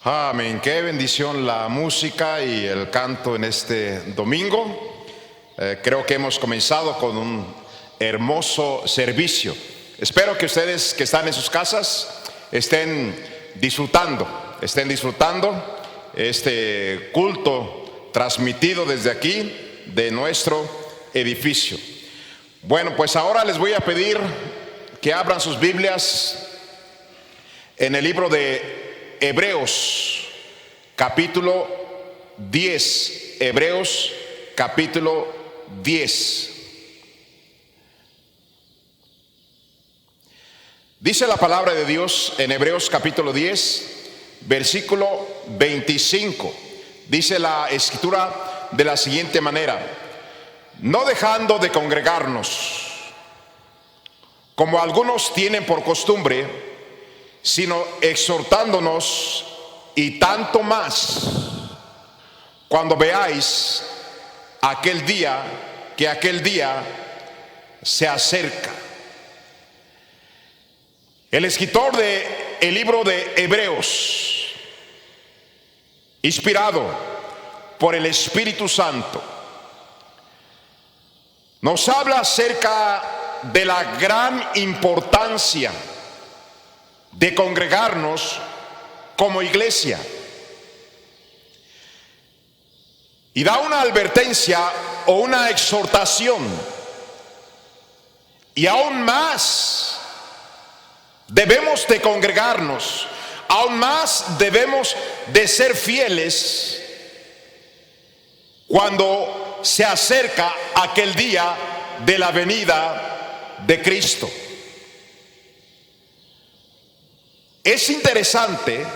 Amén. Qué bendición la música y el canto en este domingo. Creo que hemos comenzado con un hermoso servicio. Espero que ustedes que están en sus casas estén disfrutando este culto transmitido desde aquí, de nuestro edificio. Bueno, pues ahora les voy a pedir que abran sus Biblias en el libro de Hebreos, capítulo 10. Hebreos, capítulo 10. Dice la palabra de Dios en Hebreos capítulo 10, versículo 25. Dice la escritura de la siguiente manera: no dejando de congregarnos, como algunos tienen por costumbre, sino exhortándonos, y tanto más cuando veáis aquel día se acerca. El escritor del libro de Hebreos, inspirado por el Espíritu Santo, nos habla acerca de la gran importancia de congregarnos como iglesia, y da una advertencia o una exhortación, y aún más debemos de congregarnos, aún más debemos de ser fieles cuando se acerca aquel día de la venida de Cristo. Es interesante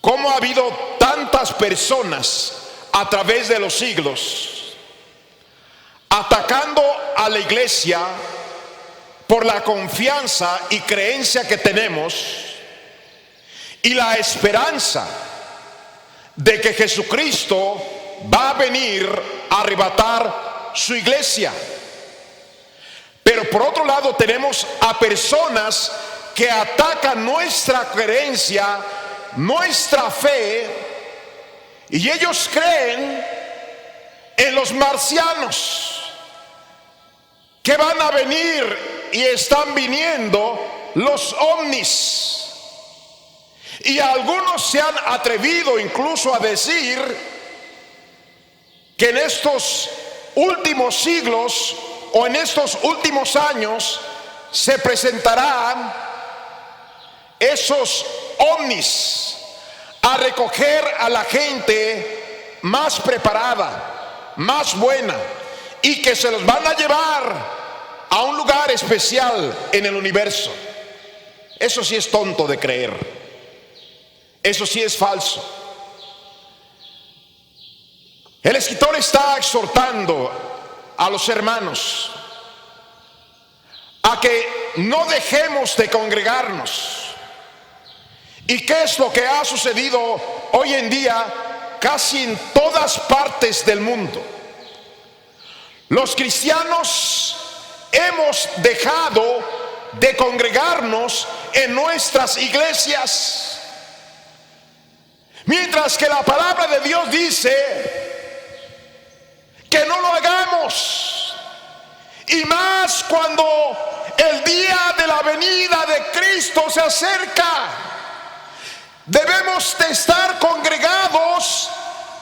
cómo ha habido tantas personas a través de los siglos atacando a la iglesia por la confianza y creencia que tenemos y la esperanza de que Jesucristo va a venir a arrebatar su iglesia. Pero por otro lado tenemos a personas que atacan nuestra creencia, nuestra fe, y ellos creen en los marcianos que van a venir, y están viniendo los ovnis. Y algunos se han atrevido incluso a decir que en estos últimos siglos o en estos últimos años se presentarán esos ovnis a recoger a la gente más preparada, más buena, y que se los van a llevar a un lugar especial en el universo. Eso sí es tonto de creer, eso sí es falso. El escritor está exhortando a los hermanos a que no dejemos de congregarnos. ¿Y qué es lo que ha sucedido hoy en día casi en todas partes del mundo? Los cristianos hemos dejado de congregarnos en nuestras iglesias, mientras que la palabra de Dios dice que no lo hagamos, y más cuando el día de la venida de Cristo se acerca. Debemos de estar congregados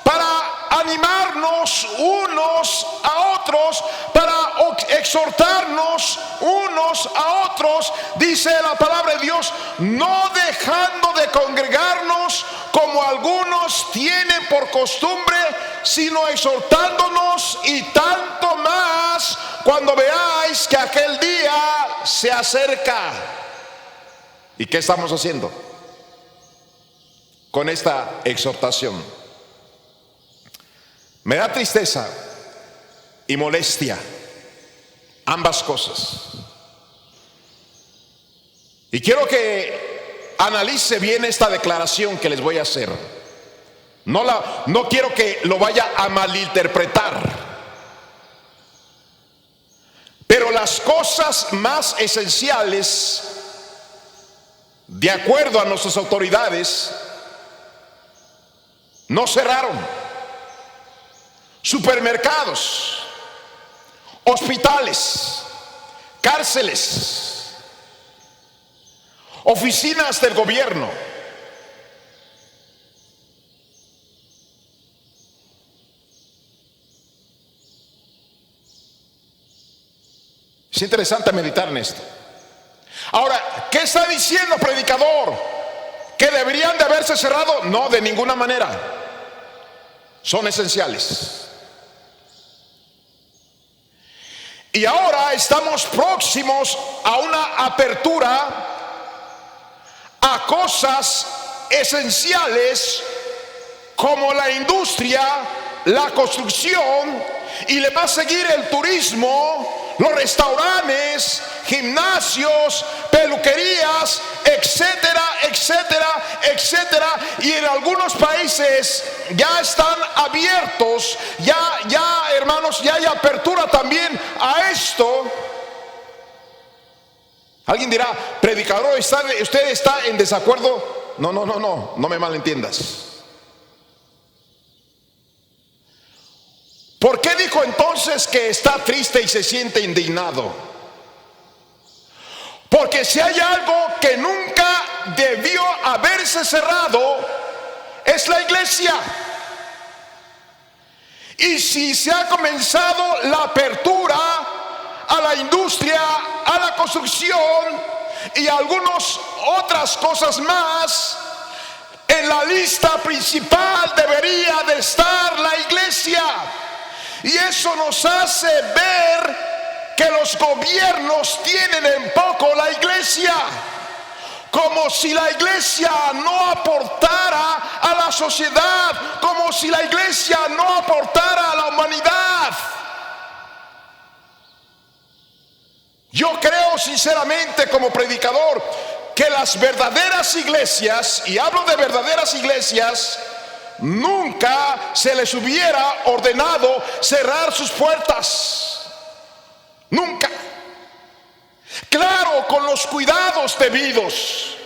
para animarnos unos a otros, para exhortarnos unos a otros. Dice la palabra de Dios: no dejando de congregarnos como algunos tienen por costumbre, sino exhortándonos, y tanto más cuando veáis que aquel día se acerca. ¿Y qué estamos haciendo con esta exhortación? Me da tristeza y molestia, ambas cosas. Y quiero que analice bien esta declaración que les voy a hacer. No quiero que lo vaya a malinterpretar. Pero las cosas más esenciales de acuerdo a nuestras autoridades, no cerraron. Supermercados, hospitales, cárceles, oficinas del gobierno. Es interesante meditar en esto. Ahora, ¿qué está diciendo el predicador? ¿Que deberían de haberse cerrado? No, de ninguna manera. Son esenciales. Y ahora estamos próximos a una apertura a cosas esenciales como la industria, la construcción, y le va a seguir el turismo, los restaurantes, gimnasios, peluquerías, etcétera, etcétera, etcétera. Y en algunos países ya están abiertos, ya hermanos, ya hay apertura también a esto. Alguien dirá, predicador, ¿usted está en desacuerdo? No me malentiendas. ¿Por qué dijo entonces que está triste y se siente indignado? Porque si hay algo que nunca debió haberse cerrado, es la iglesia. Y si se ha comenzado la apertura a la industria, a la construcción y algunas otras cosas más, en la lista principal debería de estar la iglesia. Y eso nos hace ver que los gobiernos tienen en poco la iglesia, como si la iglesia no aportara a la sociedad, como si la iglesia no aportara a la humanidad. Yo creo sinceramente como predicador que las verdaderas iglesias, y hablo de verdaderas iglesias, nunca se les hubiera ordenado cerrar sus puertas. Nunca. Claro, con los cuidados debidos,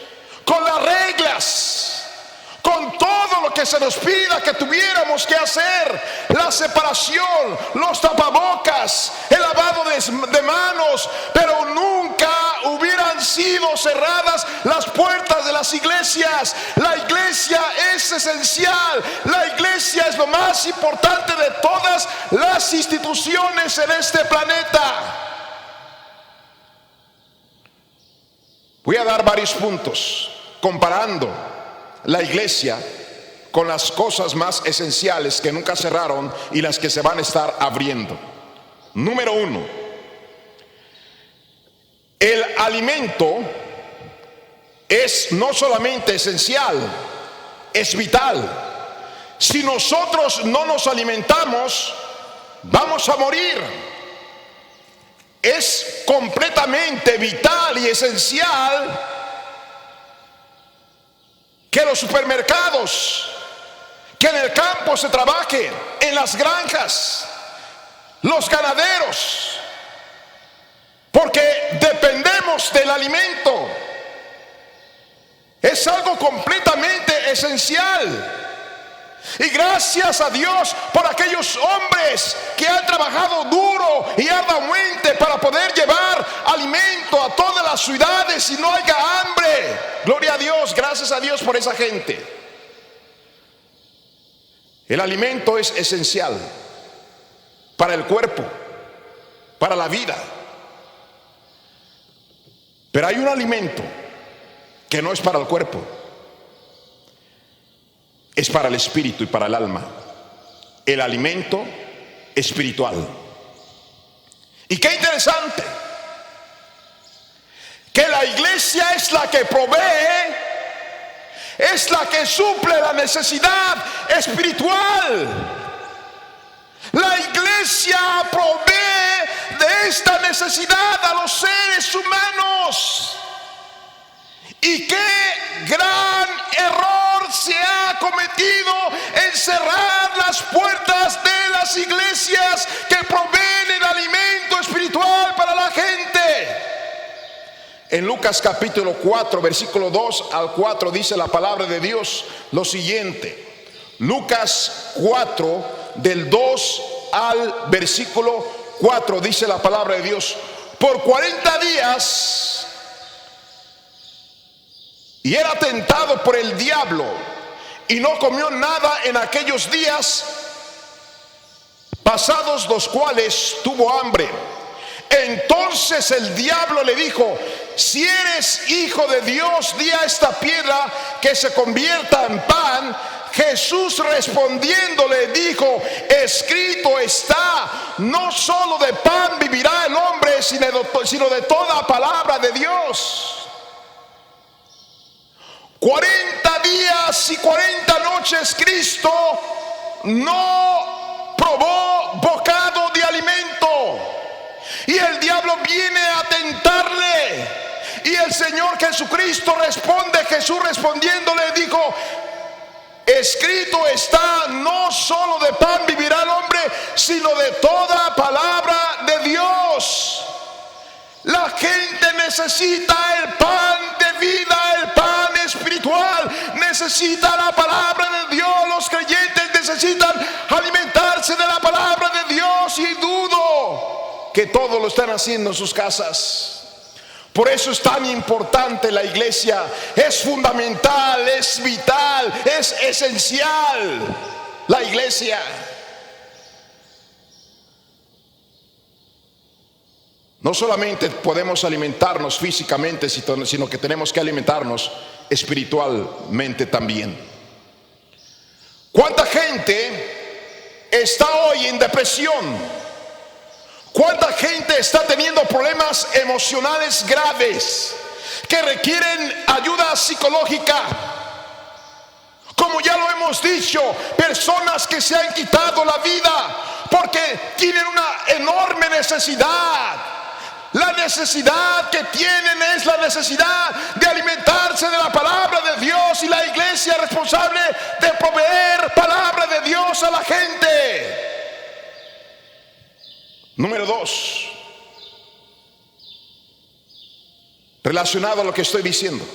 con las reglas, con todo lo que se nos pida que tuviéramos que hacer, la separación, los tapabocas, el lavado de manos, pero nunca hubieran sido cerradas las puertas de las iglesias. La iglesia es esencial, la iglesia es lo más importante de todas las instituciones en este planeta. Voy a dar varios puntos comparando la iglesia con las cosas más esenciales que nunca cerraron y las que se van a estar abriendo. Número 1, el alimento es no solamente esencial, es vital. Si nosotros no nos alimentamos, vamos a morir. Es completamente vital y esencial que los supermercados, que en el campo se trabaje, en las granjas, los ganaderos, porque dependemos del alimento. Es algo completamente esencial. Y gracias a Dios por aquellos hombres que han trabajado duro y arduamente para poder llevar alimento a todas las ciudades y no haya hambre. Gloria a Dios, gracias a Dios por esa gente. El alimento es esencial para el cuerpo, para la vida. Pero hay un alimento que no es para el cuerpo, es para el espíritu y para el alma. El alimento espiritual. Y qué interesante que la iglesia es la que provee, es la que suple la necesidad espiritual. La iglesia provee de esta necesidad a los seres humanos. Y qué gran error se ha cometido en cerrar las puertas de las iglesias que proveen el alimento espiritual para la gente. En Lucas capítulo 4, versículo 2 al 4 dice la palabra de Dios lo siguiente. Lucas 4, del 2 al versículo 4 dice la palabra de Dios: por 40 días y era tentado por el diablo, y no comió nada en aquellos días, pasados los cuales tuvo hambre. Entonces el diablo le dijo: si eres hijo de Dios, di a esta piedra que se convierta en pan. Jesús respondiéndole dijo: escrito está, no solo de pan vivirá el hombre, sino de toda palabra de Dios. 40 días y 40 noches Cristo no probó bocado de alimento, y el diablo viene a tentarle, y el Señor Jesucristo responde. Jesús respondiéndole dijo: escrito está, no solo de pan vivirá el hombre, sino de toda palabra de Dios. La gente necesita el pan de vida, el pan espiritual, necesita la palabra de Dios. Los creyentes necesitan alimentarse de la palabra de Dios, y dudo que todos lo están haciendo en sus casas. Por eso es tan importante la iglesia. Es fundamental, es vital, es esencial la iglesia. No solamente podemos alimentarnos físicamente, sino que tenemos que alimentarnos espiritualmente también. ¿Cuánta gente está hoy en depresión? ¿Cuánta gente está teniendo problemas emocionales graves que requieren ayuda psicológica? Como ya lo hemos dicho, personas que se han quitado la vida porque tienen una enorme necesidad. La necesidad que tienen es la necesidad de alimentarse de la palabra de Dios, y la iglesia es responsable de proveer palabra de Dios a la gente. Número 2, relacionado a lo que estoy diciendo,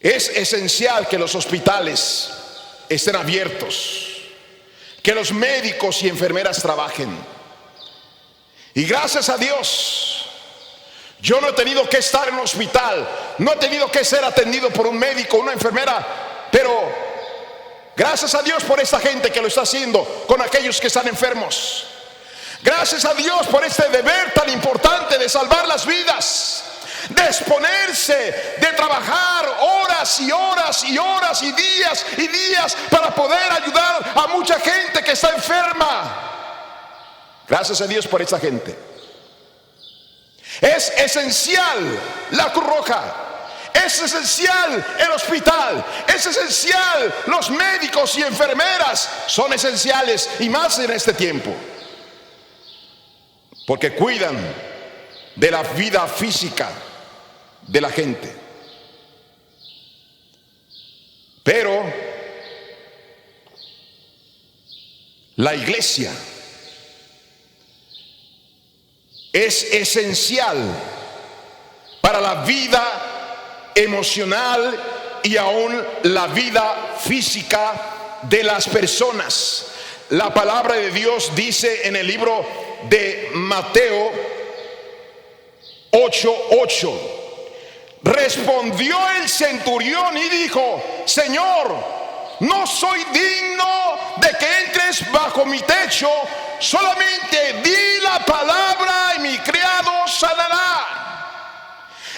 es esencial que los hospitales estén abiertos, que los médicos y enfermeras trabajen. Y gracias a Dios, yo no he tenido que estar en un hospital, no he tenido que ser atendido por un médico, una enfermera, pero gracias a Dios por esta gente que lo está haciendo con aquellos que están enfermos. Gracias a Dios por este deber tan importante de salvar las vidas, de exponerse, de trabajar horas y horas y horas y días para poder ayudar a mucha gente que está enferma. Gracias a Dios por esta gente. Es esencial la Cruz Roja, es esencial el hospital, es esencial los médicos y enfermeras, son esenciales, y más en este tiempo, porque cuidan de la vida física de la gente. Pero la iglesia es esencial para la vida emocional y aún la vida física de las personas. La palabra de Dios dice en el libro de Mateo 8:8: respondió el centurión y dijo: Señor, no soy digno de que entres bajo mi techo, solamente di la palabra y mi criado sanará.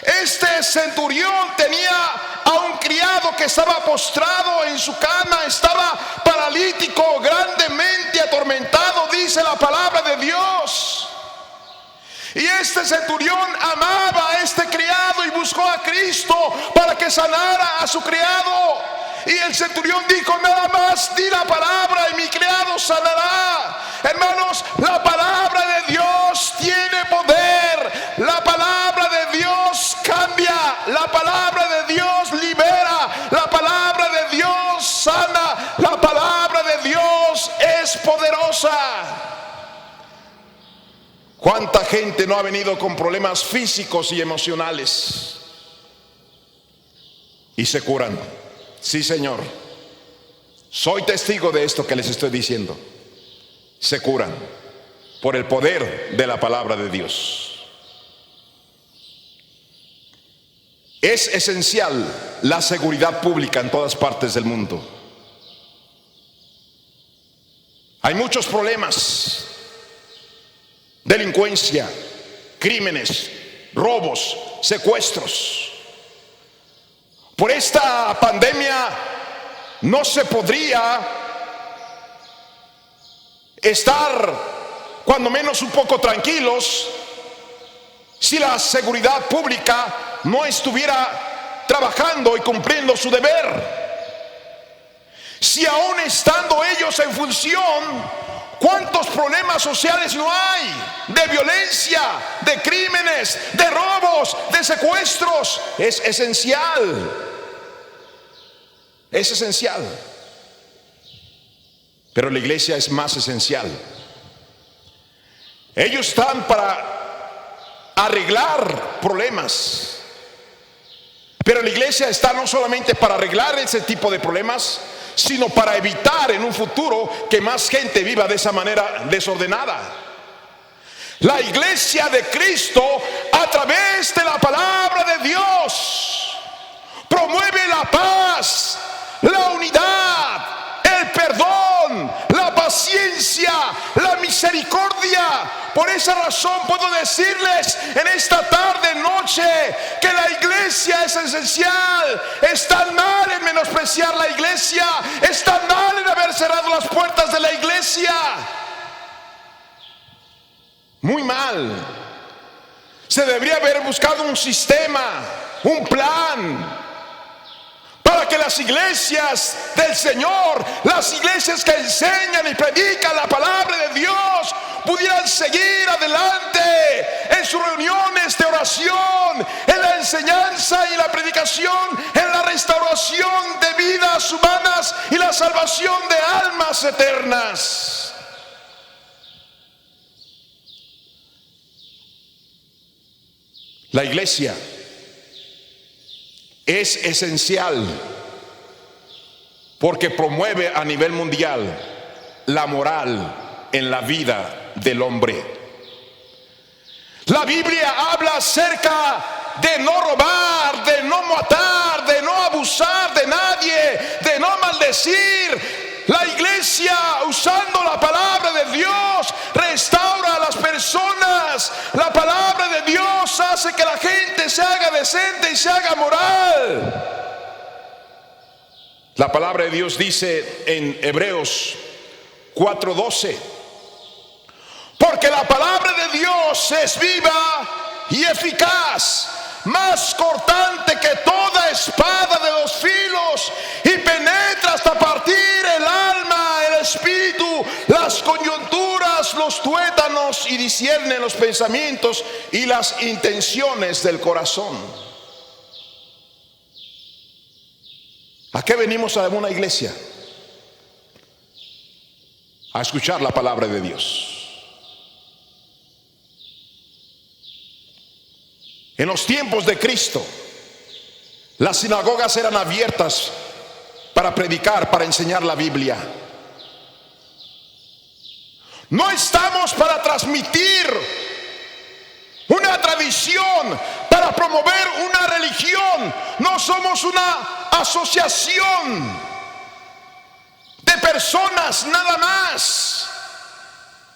Este centurión tenía a un criado que estaba postrado en su cama, estaba paralítico, grandemente atormentado, dice la palabra de Dios. Y este centurión amaba a este criado y buscó a Cristo para que sanara a su criado. Y el centurión dijo: nada más di la palabra y mi criado sanará. Hermanos, la palabra de Dios tiene poder. La palabra de Dios cambia. La palabra de Dios libera. La palabra de Dios sana. La palabra de Dios es poderosa. ¿Cuánta gente no ha venido con problemas físicos y emocionales y se curan? Sí, Señor. Soy testigo de esto que les estoy diciendo. Se curan por el poder de la palabra de Dios. Es esencial la seguridad pública en todas partes del mundo. Hay muchos problemas: delincuencia, crímenes, robos, secuestros. Por esta pandemia no se podría estar cuando menos un poco tranquilos si la seguridad pública no estuviera trabajando y cumpliendo su deber. Si aún estando ellos en función, ¿cuántos problemas sociales no hay? De violencia, de crímenes, de robos, de secuestros. Es esencial. Es esencial. Pero la iglesia es más esencial. Ellos están para arreglar problemas, pero la iglesia está no solamente para arreglar ese tipo de problemas, sino para evitar en un futuro que más gente viva de esa manera desordenada. La iglesia de Cristo, a través de la palabra de Dios, promueve la paz, la unidad, el perdón, la paciencia, la misericordia. Por esa razón puedo decirles en esta tarde, noche, que la iglesia es esencial. Están mal en menospreciar la iglesia. Están mal en haber cerrado las puertas de la iglesia. Muy mal. Se debería haber buscado un sistema, un plan, para que las iglesias del Señor, las iglesias que enseñan y predican la palabra de Dios, pudieran seguir adelante en sus reuniones de oración, en la enseñanza y la predicación, en la restauración de vidas humanas y la salvación de almas eternas. La iglesia es esencial porque promueve a nivel mundial la moral en la vida del hombre. La Biblia habla acerca de no robar, de no matar, de no abusar de nadie, de no maldecir. La iglesia, usando la palabra de Dios, restaura a las personas. La palabra de Dios hace que la gente se haga decente y se haga moral. La palabra de Dios dice en Hebreos 4:12: porque la palabra de Dios es viva y eficaz, más cortante que toda espada de dos filos, y penetra hasta partir el alma, el espíritu, las coyunturas, los tuétanos, y discierne los pensamientos y las intenciones del corazón. ¿A qué venimos a una iglesia? A escuchar la palabra de Dios. En los tiempos de Cristo, las sinagogas eran abiertas para predicar, para enseñar la Biblia. No estamos para transmitir una tradición, para promover una religión. No somos una asociación de personas nada más,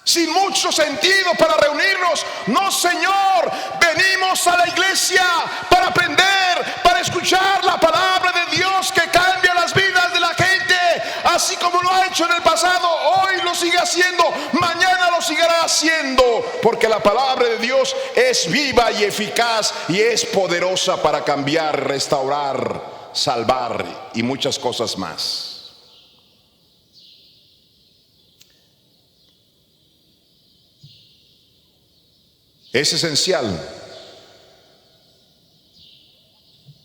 sin mucho sentido para reunirnos. No, Señor, venimos a la iglesia para aprender, para escuchar la palabra de Dios que cambia las vidas de la gente, así como lo ha hecho en el pasado. Hoy lo sigue haciendo, mañana lo seguirá haciendo, porque la palabra de Dios es viva y eficaz y es poderosa para cambiar, restaurar, salvar y muchas cosas más. Es esencial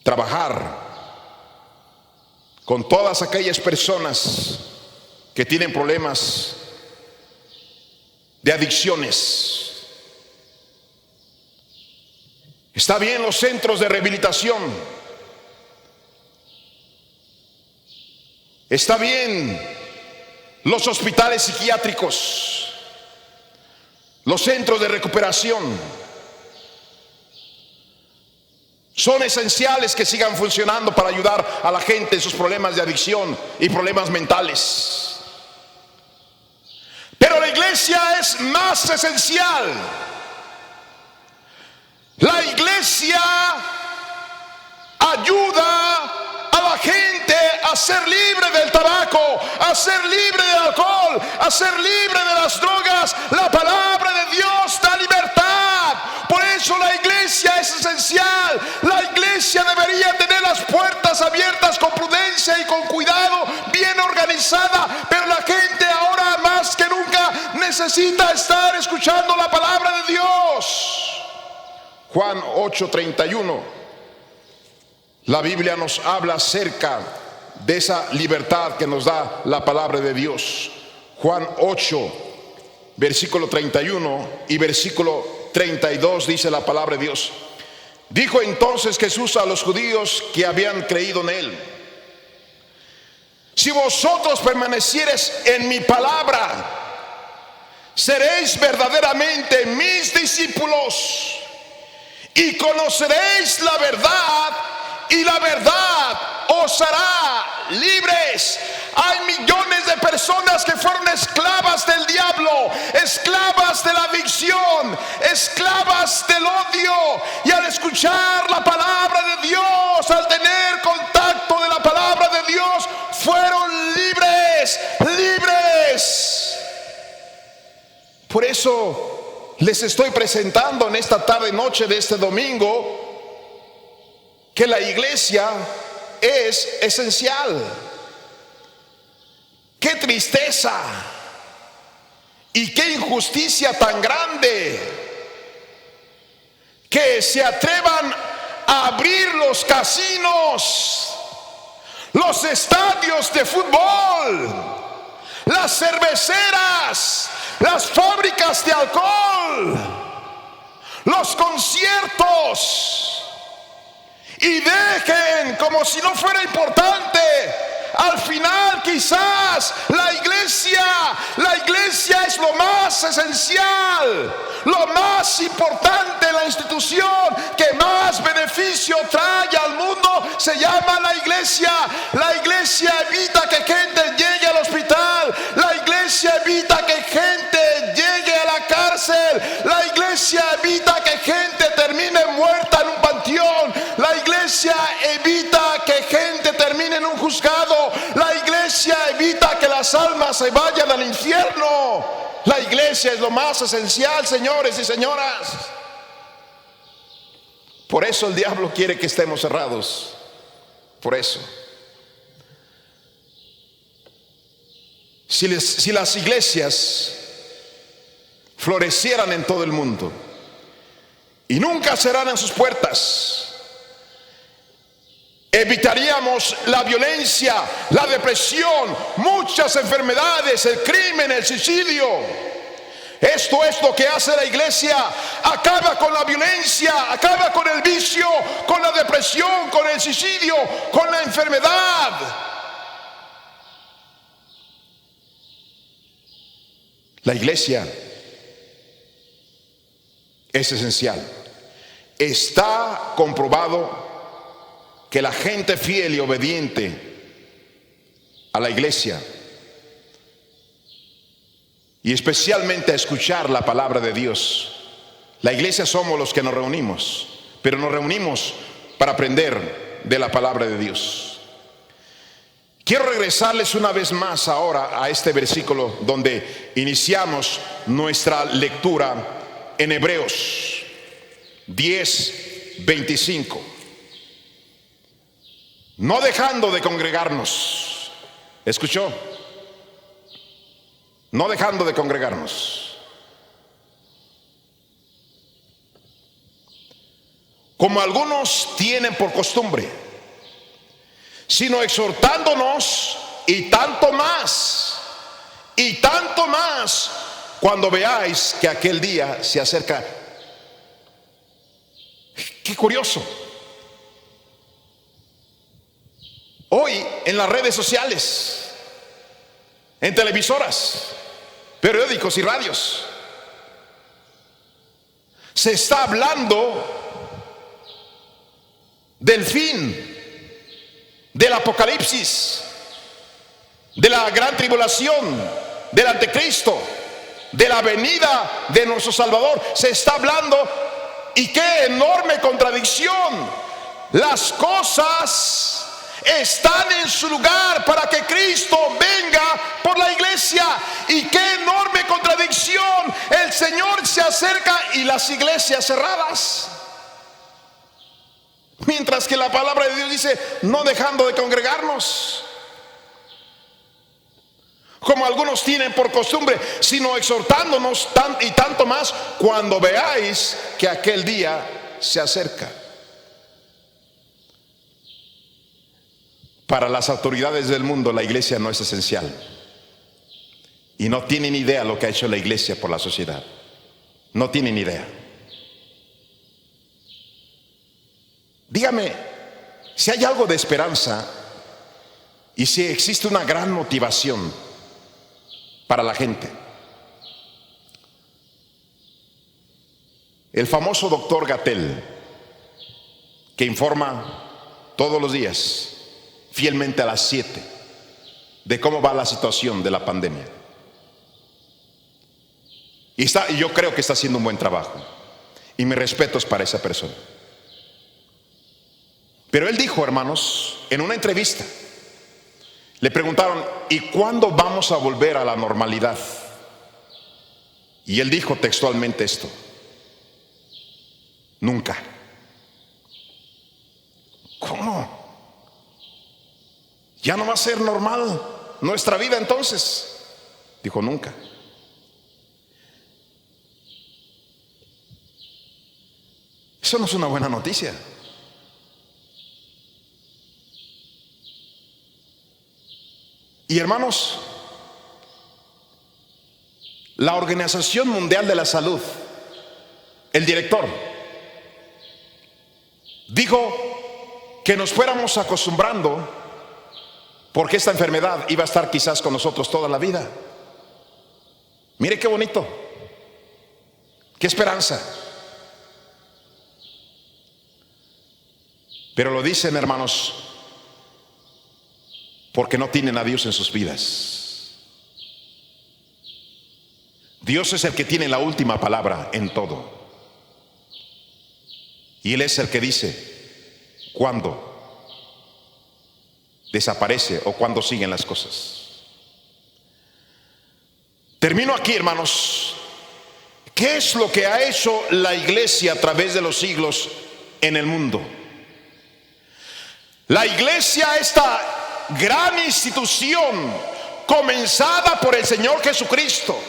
trabajar con todas aquellas personas que tienen problemas de adicciones, Está bien los centros de rehabilitación. Está bien los hospitales psiquiátricos, los centros de recuperación. Son esenciales que sigan funcionando para ayudar a la gente en sus problemas de adicción y problemas mentales. Pero la iglesia es más esencial. La iglesia ayuda a la gente a ser libre del tabaco, a ser libre del alcohol, a ser libre de las drogas. La palabra de Dios da libertad. Por eso la iglesia es esencial. La iglesia debería tener las puertas abiertas con prudencia y con cuidado, bien organizada. Pero la gente ahora más que nunca necesita estar escuchando la palabra de Dios. Juan 8:31. La Biblia nos habla acerca de esa libertad que nos da la palabra de Dios. Juan 8, versículo 31 y versículo 32 dice la palabra de Dios. Dijo entonces Jesús a los judíos que habían creído en él: si vosotros permaneciereis en mi palabra, seréis verdaderamente mis discípulos y conoceréis la verdad, y la verdad os hará libres. Hay millones de personas que fueron esclavas del diablo, esclavas de la adicción, esclavas del odio, y al escuchar la palabra de Dios, al tener contacto de la palabra de Dios, fueron libres, libres. Por eso les estoy presentando en esta tarde noche de este domingo que la iglesia es esencial. Qué tristeza y qué injusticia tan grande que se atrevan a abrir los casinos, los estadios de fútbol, las cerveceras, las fábricas de alcohol, los conciertos, y dejen como si no fuera importante. Al final quizás la iglesia es lo más esencial, lo más importante. La institución que más beneficio trae al mundo se llama la iglesia. La iglesia evita que gente llegue al hospital, la iglesia evita que gente llegue a la cárcel, la iglesia evita que gente termine muerta en un panteón, la iglesia evita que gente termine en un juzgado, la iglesia evita que las almas se vayan al infierno. La iglesia es lo más esencial, señores y señoras. Por eso el diablo quiere que estemos cerrados. Por eso. Si las iglesias florecieran en todo el mundo y nunca cerraran sus puertas, evitaríamos la violencia, la depresión, muchas enfermedades, el crimen, el suicidio. Esto es lo que hace la iglesia. Acaba con la violencia, acaba con el vicio, con la depresión, con el suicidio, con la enfermedad. La iglesia es esencial. Está comprobado que la gente fiel y obediente a la iglesia, y especialmente a escuchar la palabra de Dios, la iglesia somos los que nos reunimos, pero nos reunimos para aprender de la palabra de Dios. Quiero regresarles una vez más ahora a este versículo donde iniciamos nuestra lectura en Hebreos 10:25. No dejando de congregarnos. ¿Escuchó? No dejando de congregarnos, como algunos tienen por costumbre, sino exhortándonos, y tanto más cuando veáis que aquel día se acerca. Qué curioso. Hoy en las redes sociales, en televisoras, periódicos y radios, se está hablando del fin, del apocalipsis, de la gran tribulación, del anticristo, de la venida de nuestro Salvador. Se está hablando, y qué enorme contradicción. Las cosas están en su lugar para que Cristo venga por la iglesia, y qué enorme contradicción. El Señor se acerca y las iglesias cerradas, mientras que la palabra de Dios dice: no dejando de congregarnos, como algunos tienen por costumbre, sino exhortándonos y tanto más cuando veáis que aquel día se acerca. Para las autoridades del mundo, la iglesia no es esencial, y no tienen idea lo que ha hecho la iglesia por la sociedad. No tienen idea. Dígame si hay algo de esperanza y si existe una gran motivación para la gente. El famoso doctor Gatell, que informa todos los días fielmente a las 7 de cómo va la situación de la pandemia, y yo creo que está haciendo un buen trabajo, y mis respetos para esa persona. Pero él dijo, hermanos, en una entrevista, le preguntaron: ¿y cuándo vamos a volver a la normalidad? Y él dijo textualmente esto: nunca. ¿Cómo? ¿Ya no va a ser normal nuestra vida entonces? Dijo: nunca. Eso no es una buena noticia. Y hermanos, la Organización Mundial de la Salud, el director, dijo que nos fuéramos acostumbrando, porque esta enfermedad iba a estar quizás con nosotros toda la vida. Mire qué bonito, qué esperanza. Pero lo dicen, hermanos, porque no tienen a Dios en sus vidas. Dios es el que tiene la última palabra en todo, y Él es el que dice cuándo desaparece o cuándo siguen las cosas. Termino aquí, hermanos. ¿Qué es lo que ha hecho la iglesia a través de los siglos en el mundo? La iglesia, esta gran institución comenzada por el Señor Jesucristo,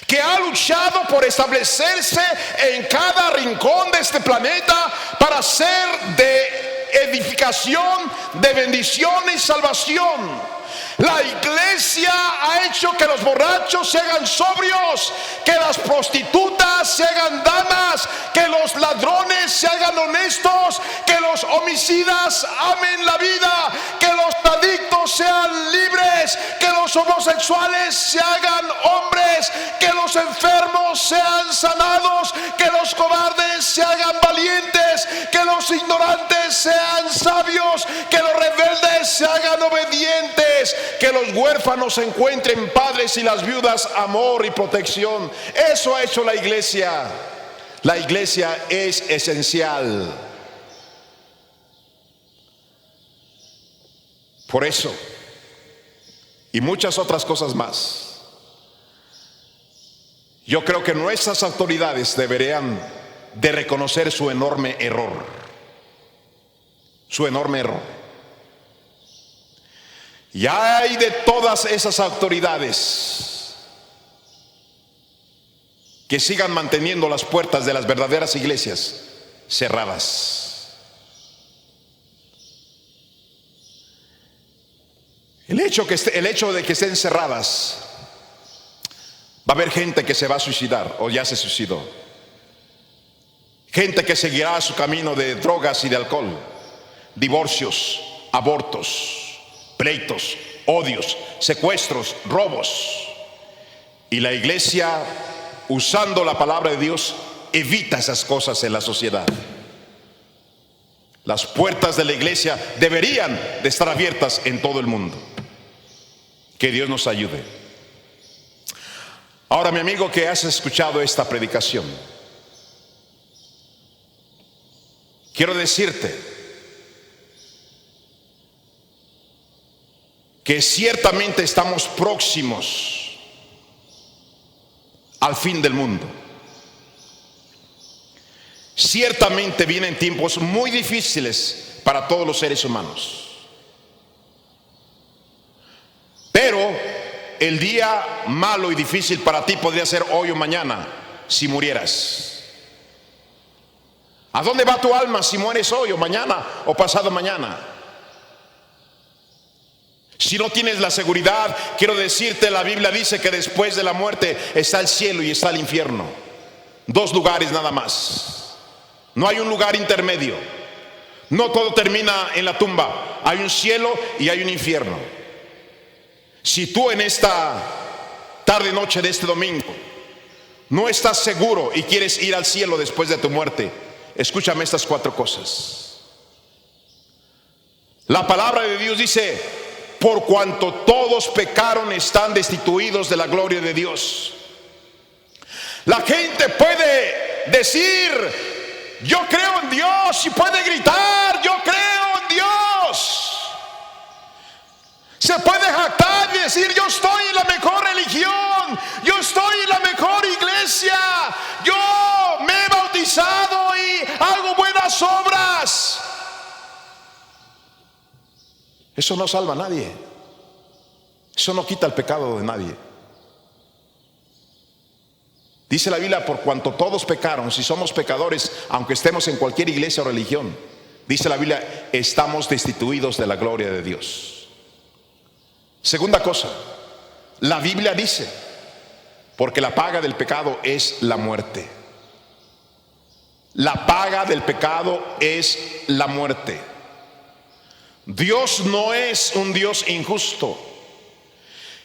que ha luchado por establecerse en cada rincón de este planeta para ser de edificación, de bendición y salvación. La iglesia ha hecho que los borrachos se hagan sobrios, que las prostitutas se hagan damas, que los ladrones se hagan honestos, que los homicidas amen la vida, que los adictos sean libres, que los homosexuales se hagan hombres, que los enfermos sean sanados, que los cobardes se hagan valientes, que los ignorantes sean sabios, que los rebeldes se hagan obedientes, que los huérfanos encuentren padres y las viudas amor y protección. Eso ha hecho la iglesia. La iglesia es esencial. Por eso y muchas otras cosas más, yo creo que nuestras autoridades deberían de reconocer su enorme error. Su enorme error. Y hay de todas esas autoridades que sigan manteniendo las puertas de las verdaderas iglesias cerradas. El hecho de que estén cerradas, va a haber gente que se va a suicidar o ya se suicidó. Gente que seguirá su camino de drogas y de alcohol, divorcios, abortos, pleitos, odios, secuestros, robos. Y la iglesia, usando la palabra de Dios, evita esas cosas en la sociedad. Las puertas de la iglesia deberían de estar abiertas en todo el mundo. Que Dios nos ayude. Ahora, mi amigo que has escuchado esta predicación, quiero decirte que ciertamente estamos próximos al fin del mundo. Ciertamente vienen tiempos muy difíciles para todos los seres humanos. Pero el día malo y difícil para ti podría ser hoy o mañana si murieras. ¿A dónde va tu alma si mueres hoy o mañana o pasado mañana? Si no tienes la seguridad, quiero decirte, la Biblia dice que después de la muerte está el cielo y está el infierno. Dos lugares nada más. No hay un lugar intermedio. No todo termina en la tumba. Hay un cielo y hay un infierno. Si tú en esta tarde noche de este domingo no estás seguro y quieres ir al cielo después de tu muerte, escúchame estas 4 cosas. La palabra de Dios dice: por cuanto todos pecaron, están destituidos de la gloria de Dios. La gente puede decir: yo creo en Dios, y puede gritar: yo creo en Dios. Se puede jactar y decir: yo estoy en la mejor religión, yo estoy en la mejor iglesia, yo me he bautizado y hago buenas obras. Eso no salva a nadie. Eso no quita el pecado de nadie. Dice la Biblia: por cuanto todos pecaron. Si somos pecadores, aunque estemos en cualquier iglesia o religión, dice la Biblia, estamos destituidos de la gloria de Dios. Segunda cosa, la Biblia dice: porque la paga del pecado es la muerte. La paga del pecado es la muerte. Dios no es un Dios injusto.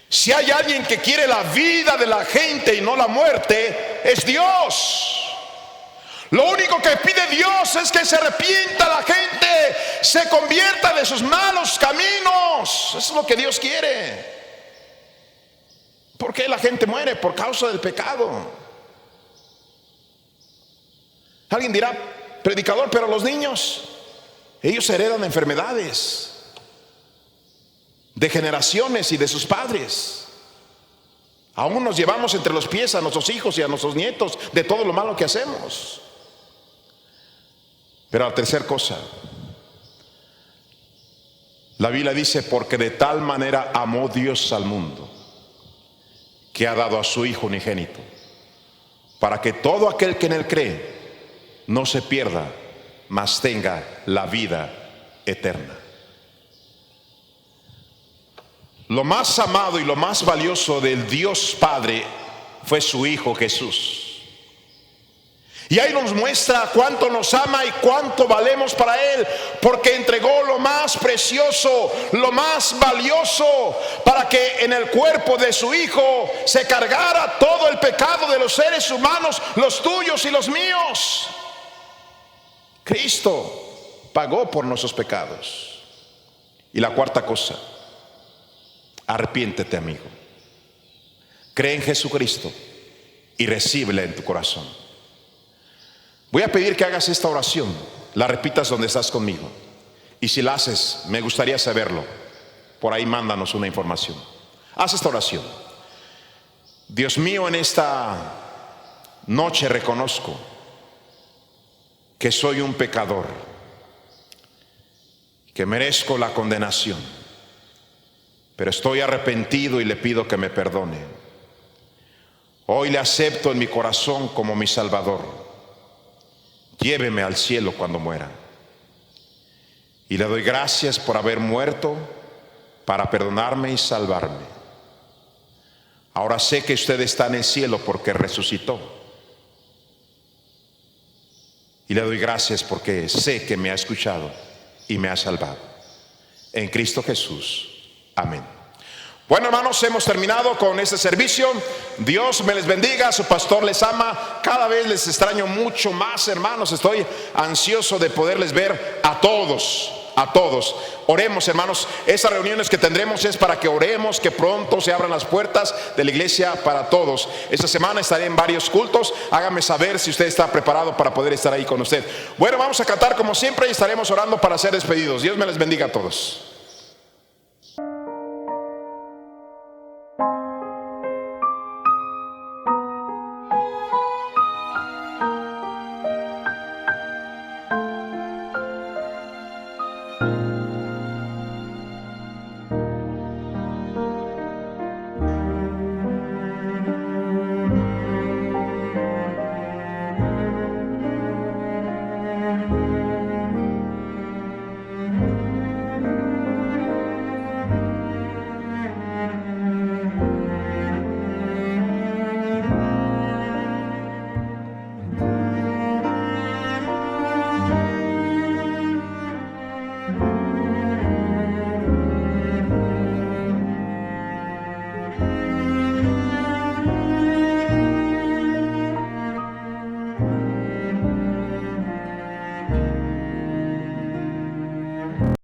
Si hay alguien que quiere la vida de la gente y no la muerte, es Dios. Lo único que pide Dios es que se arrepienta la gente, se convierta de sus malos caminos. Eso es lo que Dios quiere. ¿Por qué la gente muere? Por causa del pecado. Alguien dirá: predicador, pero los niños, ellos heredan enfermedades de generaciones y de sus padres. Aún nos llevamos entre los pies a nuestros hijos y a nuestros nietos de todo lo malo que hacemos. Pero la tercera cosa, la Biblia dice: porque de tal manera amó Dios al mundo, que ha dado a su Hijo unigénito, para que todo aquel que en él cree no se pierda, mas tenga la vida eterna. Lo más amado y lo más valioso del Dios Padre fue su Hijo Jesús. Y ahí nos muestra cuánto nos ama y cuánto valemos para Él, porque entregó lo más precioso, lo más valioso, para que en el cuerpo de su Hijo se cargara todo el pecado de los seres humanos, los tuyos y los míos. Cristo pagó por nuestros pecados. Y la cuarta cosa: arrepiéntete, amigo. Cree en Jesucristo y recíbele en tu corazón. Voy a pedir que hagas esta oración, la repitas donde estás conmigo. Y si la haces, me gustaría saberlo. Por ahí mándanos una información. Haz esta oración. Dios mío, en esta noche reconozco que soy un pecador, que merezco la condenación, pero estoy arrepentido y le pido que me perdone. Hoy le acepto en mi corazón como mi Salvador. Lléveme al cielo cuando muera. Y le doy gracias por haber muerto para perdonarme y salvarme. Ahora sé que usted está en el cielo porque resucitó. Y le doy gracias porque sé que me ha escuchado y me ha salvado. En Cristo Jesús. Amén. Bueno, hermanos, hemos terminado con este servicio. Dios me les bendiga, su pastor les ama. Cada vez les extraño mucho más, hermanos. Estoy ansioso de poderles ver a todos. A todos. Oremos, hermanos. Esas reuniones que tendremos es para que oremos, que pronto se abran las puertas de la iglesia para todos. Esta semana estaré en varios cultos. Hágame saber si usted está preparado para poder estar ahí con usted. Bueno, vamos a cantar como siempre y estaremos orando para ser despedidos. Dios me les bendiga a todos.